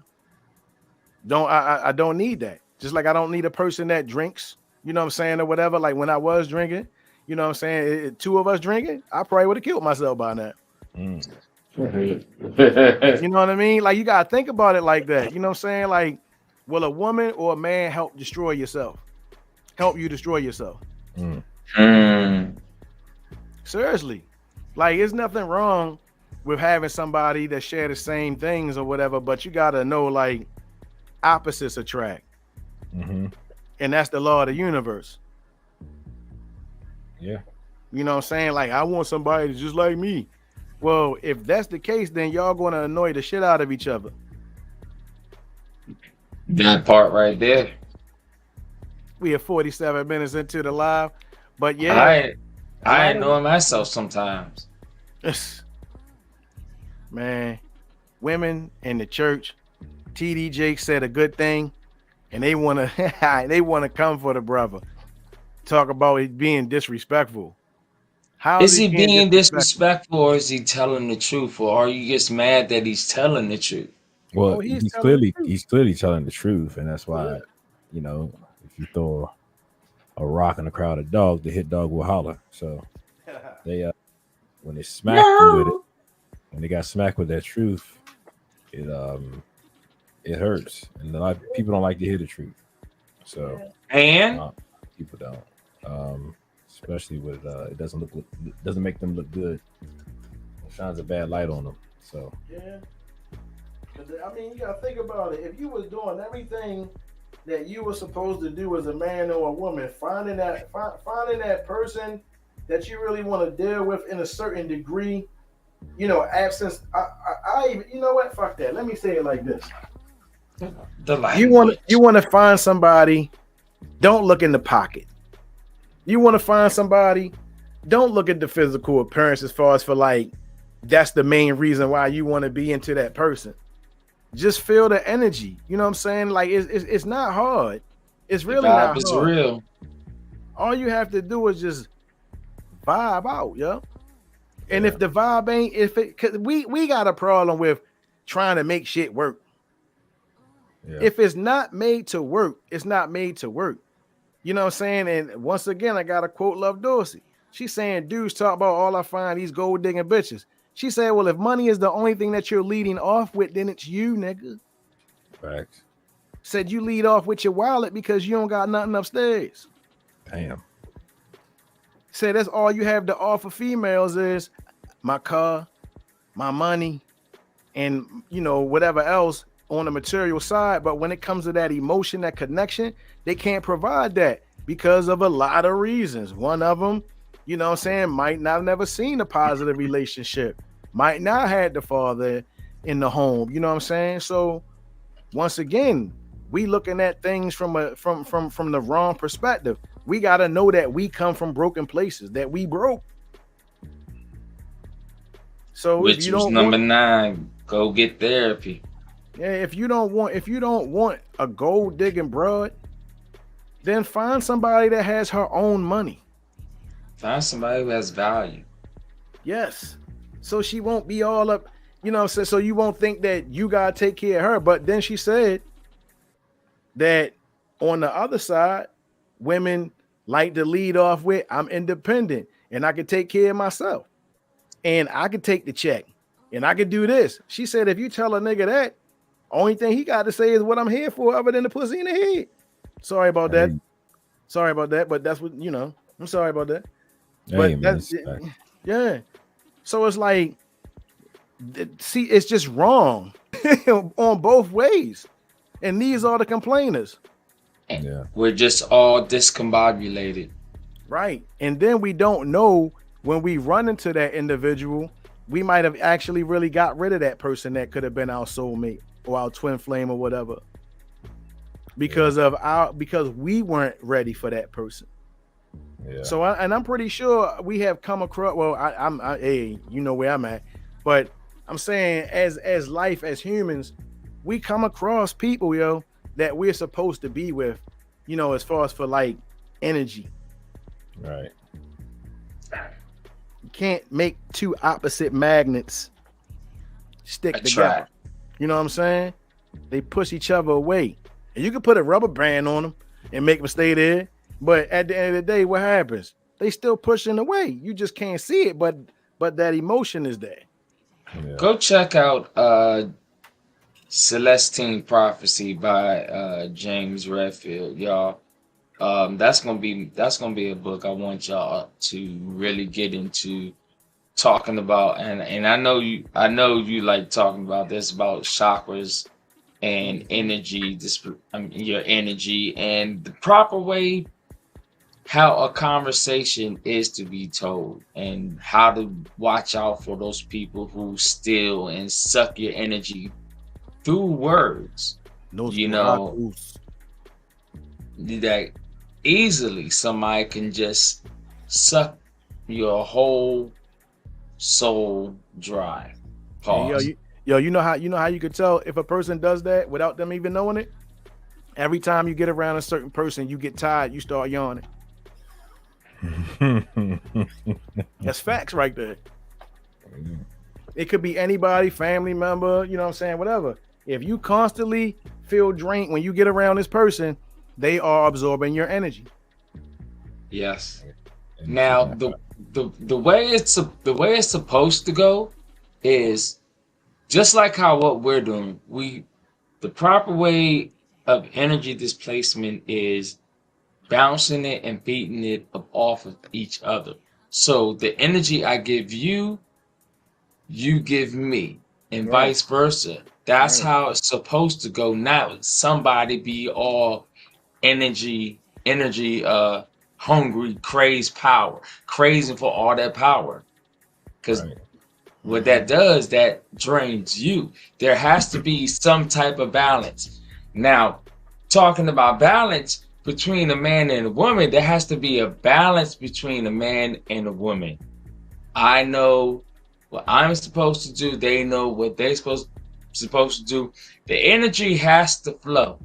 I don't need that. Just like I don't need a person that drinks, you know what I'm saying, or whatever. Like when I was drinking, you know what I'm saying, two of us drinking, I probably would have killed myself by now. Mm. You know what I mean? Like you gotta think about it like that. You know what I'm saying? Like, will a woman or a man help destroy yourself? Help you destroy yourself? Mm. Mm. Seriously. Like, there's nothing wrong with having somebody that share the same things or whatever, but you gotta know like opposites attract. Mhm. And that's the law of the universe. Yeah. You know what I'm saying? Like, I want somebody that's just like me. Well, if that's the case, then y'all gonna annoy the shit out of each other. That part right there. We are 47 minutes into the live, but yeah, I a I lot of annoy myself sometimes. man, women in the church. TD Jake said a good thing, and they wanna they wanna come for the brother. Talk about it being disrespectful. How is Is he he being being disrespectful? disrespectful or is he telling the truth? Or are you just mad that he's telling the truth? Well, Oh, he's he's telling the clearly truth. he's clearly telling the truth, and that's Yeah. why, if you throw a rock in a crowd of dogs, the hit dog will holler. So they when they smack you with it, No. when they got smacked with that truth, it hurts, and a lot of people don't like to hear the truth. So And uh, people don't, especially with it doesn't make them look good. It shines a bad light on them. So Yeah. I mean, you gotta think about it. If you was doing everything that you were supposed to do as a man or a woman, finding that person that you really want to deal with in a certain degree, absence. I even, you know what? Fuck that. Let me say it like this: the you want language. to find somebody. Don't look in the pocket. You want to find somebody. Don't look at the physical appearance as far as for like that's the main reason why you want to be into that person. Just feel the energy. You know what I'm saying? Like it's not hard. It's The really vibe not is hard. real. All you have to do is just vibe out, yo. And yeah, if the vibe ain't, cause we got a problem with trying to make shit work. yeah, If it's not made to work, it's not made to work. You know what I'm saying? And once again, I got to quote Love Dorsey. She's saying dudes talk about all I find these gold digging bitches. She said, well, if money is the only thing that you're leading off with, then it's you, nigga. facts. Said you lead off with your wallet because you don't got nothing upstairs. Damn. Said that's all you have to offer females is my car, my money, and whatever else on the material side, but when it comes to that emotion, that connection, they can't provide that because of a lot of reasons. One of them, you know what I'm saying, might not have never seen a positive relationship, might not had the father in the home, you know what I'm saying? So once again, we looking at things from the wrong perspective. We got to know that we come from broken places, that we broke. So Which if you was don't number want, 9. Go get therapy. yeah, if you don't want a gold digging broad, then find somebody that has her own money. Find somebody who has value. Yes. So she won't be all up, you know what I'm saying? So you won't think that you gotta take care of her. But then she said that on the other side, women like to lead off with, I'm independent and I can take care of myself. And I could take the check and I could do this. She said, if you tell a nigga that, only thing he got to say is what I'm here for, other than the pussy in the head. Sorry about that. Sorry about that. But that's what, you know, I'm sorry about that. But that's, yeah. So it's like, see, it's just wrong on both ways. And these are the complainers. Yeah. We're just all discombobulated. Right. And then we don't know when we run into that individual, we might have actually really got rid of that person that could have been our soulmate or our twin flame or whatever. Because we weren't ready for that person. Yeah. So I'm pretty sure we have come across, well, hey, you know where I'm at, but I'm saying as life, as humans, we come across people, yo, that we're supposed to be with, you know, as far as for like energy. Right. You can't make two opposite magnets stick together. You know what I'm saying? They push each other away. And you can put a rubber band on them and make them stay there. But at the end of the day, what happens? They still pushing away. You just can't see it, but that emotion is there. Yeah. Go check out Celestine Prophecy by James Redfield, y'all. That's gonna be a book I want y'all to really get into talking about, and I know you like talking about this, about chakras and energy, your energy and the proper way how a conversation is to be told, and how to watch out for those people who steal and suck your energy through words. You know, that easily somebody can just suck your whole soul dry. Pause. Yo, you know how you could tell if a person does that without them even knowing it? Every time you get around a certain person, you get tired, you start yawning. That's facts right there. It could be anybody, family member, you know what I'm saying, whatever. If you constantly feel drained when you get around this person, they are absorbing your energy. Yes. Now the way it's supposed to go is just like how what we're doing. The proper way of energy displacement is bouncing it and beating it off of each other. So the energy I give you, you give me, and vice versa. That's how it's supposed to go. Not somebody be all energy hungry, crazy for all that power. Because what that does, that drains you. There has to be some type of balance. Now, talking about balance between a man and a woman, there has to be a balance between a man and a woman. I know what I'm supposed to do. They know what they're supposed to do. The energy has to flow.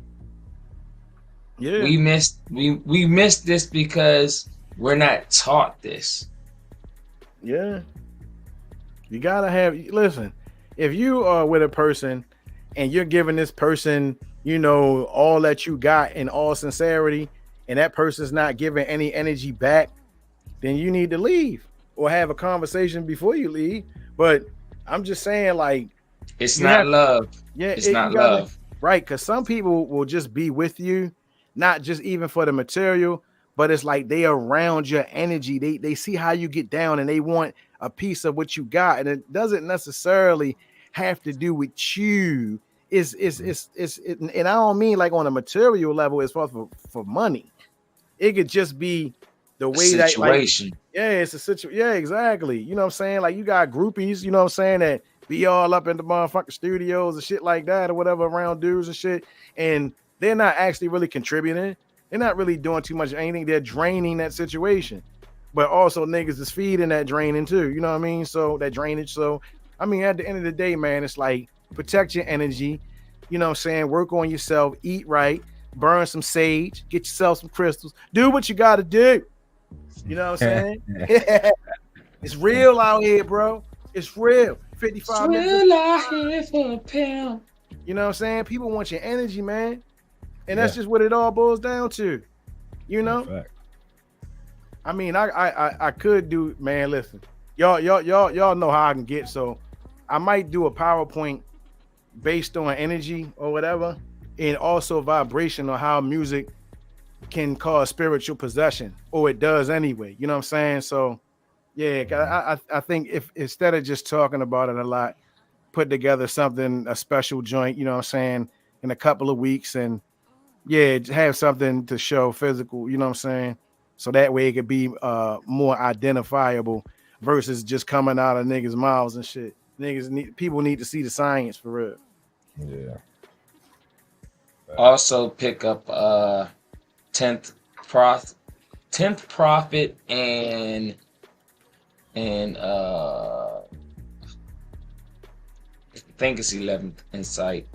Yeah. We missed this because we're not taught this. Yeah. You gotta listen, if you are with a person and you're giving this person, you know, all that you got in all sincerity, and that person's not giving any energy back, then you need to leave or have a conversation before you leave. But I'm just saying, like, it's not love. Yeah, it's not love. Right, because some people will just be with you, not just even for the material, but it's like they are around your energy. They see how you get down and they want a piece of what you got. And it doesn't necessarily have to do with you. and I don't mean like on a material level as far for money. It could just be the way that like it's a situation. Yeah, exactly. You know what I'm saying? Like you got groupies, you know what I'm saying, that be all up in the motherfucking studios and shit like that or whatever around dudes and shit. And they're not actually really contributing. They're not really doing too much of anything. They're draining that situation. But also niggas is feeding that draining too. You know what I mean? So that drainage. So I mean, at the end of the day, man, it's like protect your energy. You know what I'm saying? Work on yourself, eat right, burn some sage, get yourself some crystals, do what you gotta do. You know what I'm saying? It's real out here, bro. It's real. 55 minutes. Out here for a pound. You know what I'm saying? People want your energy, man. And that's just what it all boils down to. You know? I mean, I could do, man, listen. Y'all know how I can get, so I might do a PowerPoint based on energy or whatever, and also vibration or how music can cause spiritual possession, or it does anyway. You know what I'm saying? So yeah, I think if instead of just talking about it a lot, put together something, a special joint, you know what I'm saying, in a couple of weeks, and have something to show physical, you know what I'm saying? So that way it could be more identifiable versus just coming out of niggas' mouths and shit. People need to see the science for real. Yeah. Also pick up 10th Prophet and I think it's 11th Insight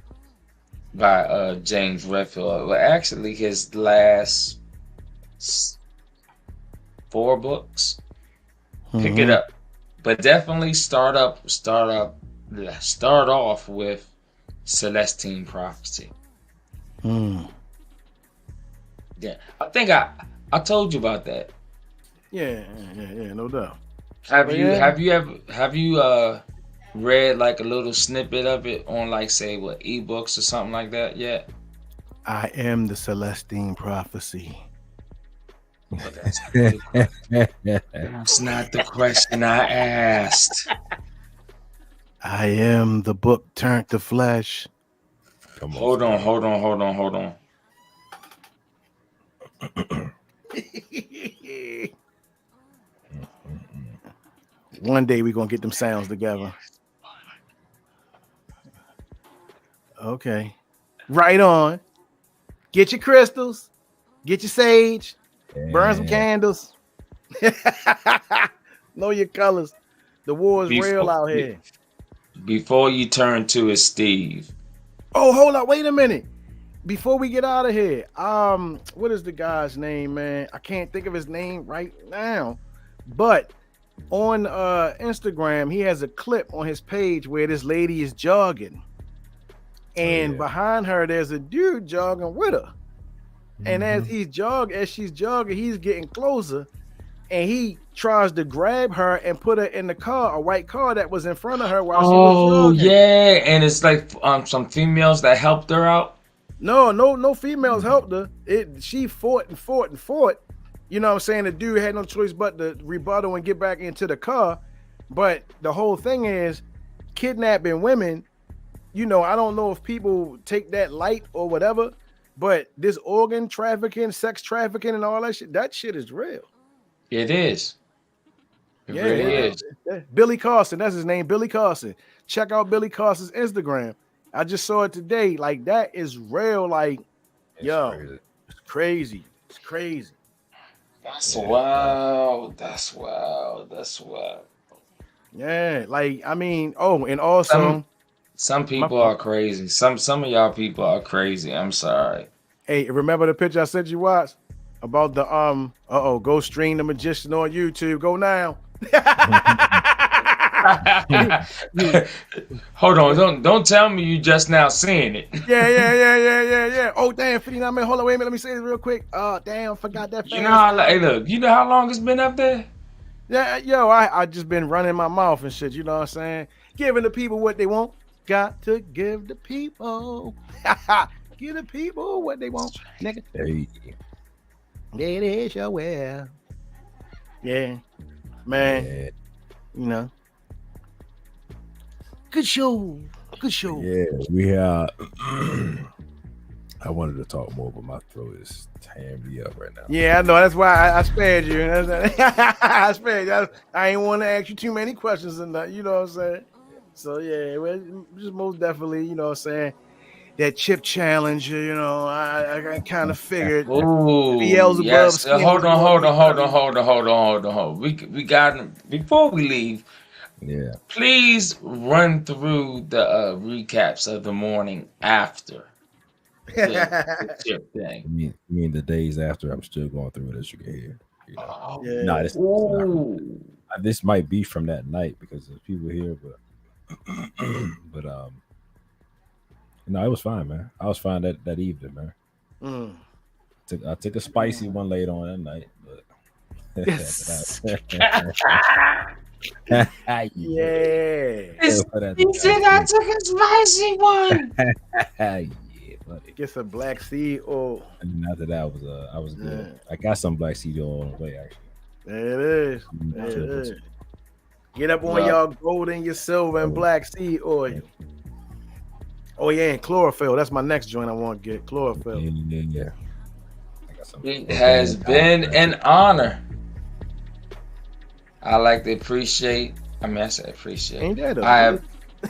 by James Redfield. Well, actually his last 4 books. Pick it up. But definitely start off with Celestine Prophecy. Yeah, I think I told you about that. Yeah, no doubt. Have you read like a little snippet of it on like say what ebooks or something like that yet? I am the Celestine Prophecy. But that's not the question I asked. I am the book turned to flesh. Hold on. One day we're gonna get them sounds together. Okay. Right on. Get your crystals, get your sage, burn some candles. Know your colors. The war is real out here. Before you turn to it, Steve. Oh, hold up, wait a minute. Before we get out of here, what is the guy's name, man? I can't think of his name right now. But on Instagram, he has a clip on his page where this lady is jogging. And behind her, there's a dude jogging with her. And as she's jogging, he's getting closer. And he tries to grab her and put her in the car, a white car that was in front of her while she was jogging. Yeah, and it's like some females that helped her out. No females helped her. She fought. You know what I'm saying? The dude had no choice but to rebuttal and get back into the car. But the whole thing is kidnapping women. You know, I don't know if people take that light or whatever, but this organ trafficking, sex trafficking, and all that shit is real. It is. It really is. Billy Carson, that's his name, Billy Carson. Check out Billy Carson's Instagram. I just saw it today. Like, that is real. Like, it's crazy. It's crazy. That's wild. Yeah, like, I mean, and also some people are crazy. Some of y'all people are crazy. I'm sorry. Hey, remember the picture I sent you watch about the go stream The Magician on YouTube. Go now. Hold on, don't tell me you just now seeing it. Yeah. Oh damn, 59 minutes. Hold on, wait a minute. Let me say this real quick. Damn, forgot that. You know how long it's been up there? Yeah, I just been running my mouth and shit. You know what I'm saying? Giving the people what they want. Got to give the people. Give the people what they want, nigga. Hey. It is your will. Yeah, man. Yeah. You know. Good show. Tucker Show. Yeah, we I wanted to talk more, but my throat is tearing me up right now. Yeah, I know. That's why I spared you. I spared you. I ain't want to ask you too many questions and that. You know what I'm saying? So yeah, well, just most definitely, you know what I'm saying, that chip challenge. You know, I kind of figured. Ooh, Beelzebub yes. skin Hold was on. We got before we leave. Yeah. Please run through the recaps of the morning after the chip thing. You mean the days after I'm still going through it, as you can hear. You know? Oh, Yeah. No, ooh. this might be from that night because there's people here, but no, it was fine, man. I was fine that evening, man. I took a spicy one later on that night, but Yes. yeah. He said I took a spicy one. Yeah, buddy. Get some black seed oil. And after that, I was good. Yeah. I got some black seed oil on the way, actually. There it is. There it is. Get up on Well, y'all gold and your silver and black seed oil. Oh yeah, and chlorophyll. That's my next joint I want to get. Chlorophyll. Yeah. I got some. It has been an honor. I like to appreciate. I say appreciate. Ain't that a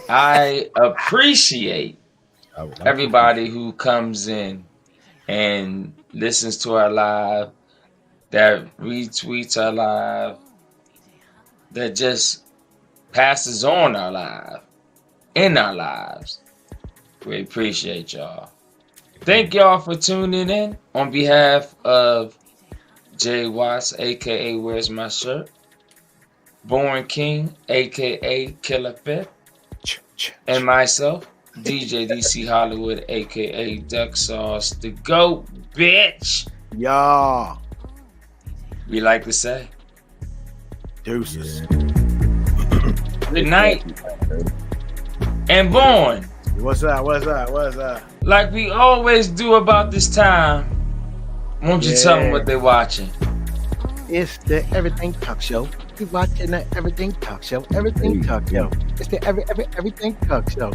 I appreciate I would like everybody who comes in and listens to our live, that retweets our live, that just passes on our live, in our lives. We appreciate y'all. Thank y'all for tuning in. On behalf of Jay Watts, aka Where's My Shirt, Born King, aka Killer Fifth, and myself, DJ DC Hollywood, aka Duck Sauce, the GOAT, bitch. Yeah. We like to say Deuces. good night and Born. What's up? What's up? What's up? Like we always do about this time. Won't you tell them what they're watching? It's the Everything Talk Show. You watching the Everything Talk Show. Everything Talk Show. It's the Everything Talk Show.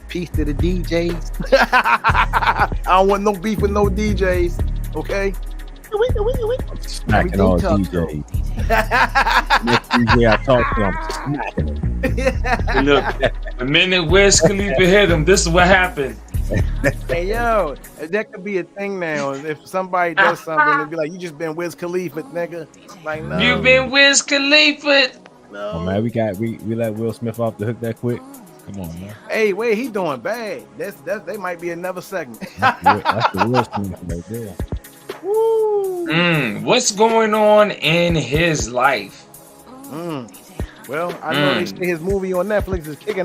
Peace to the DJs. I don't want no beef with no DJs. Okay. smacking all DJs. Next DJ I talk to, I'm smacking them. Look, the minute Wiz Khalifa hit him, this is what happened. Hey yo, that could be a thing now. If somebody does something, it'd be like, you just been Wiz Khalifa, nigga. Like, no. You been Wiz Khalifa. No. Oh man, we let Will Smith off the hook that quick. Come on, man. Hey, wait, he doing bad. They might be another segment. That's the Will Smith right there. Woo. What's going on in his life? Well, I know they say his movie on Netflix is kicking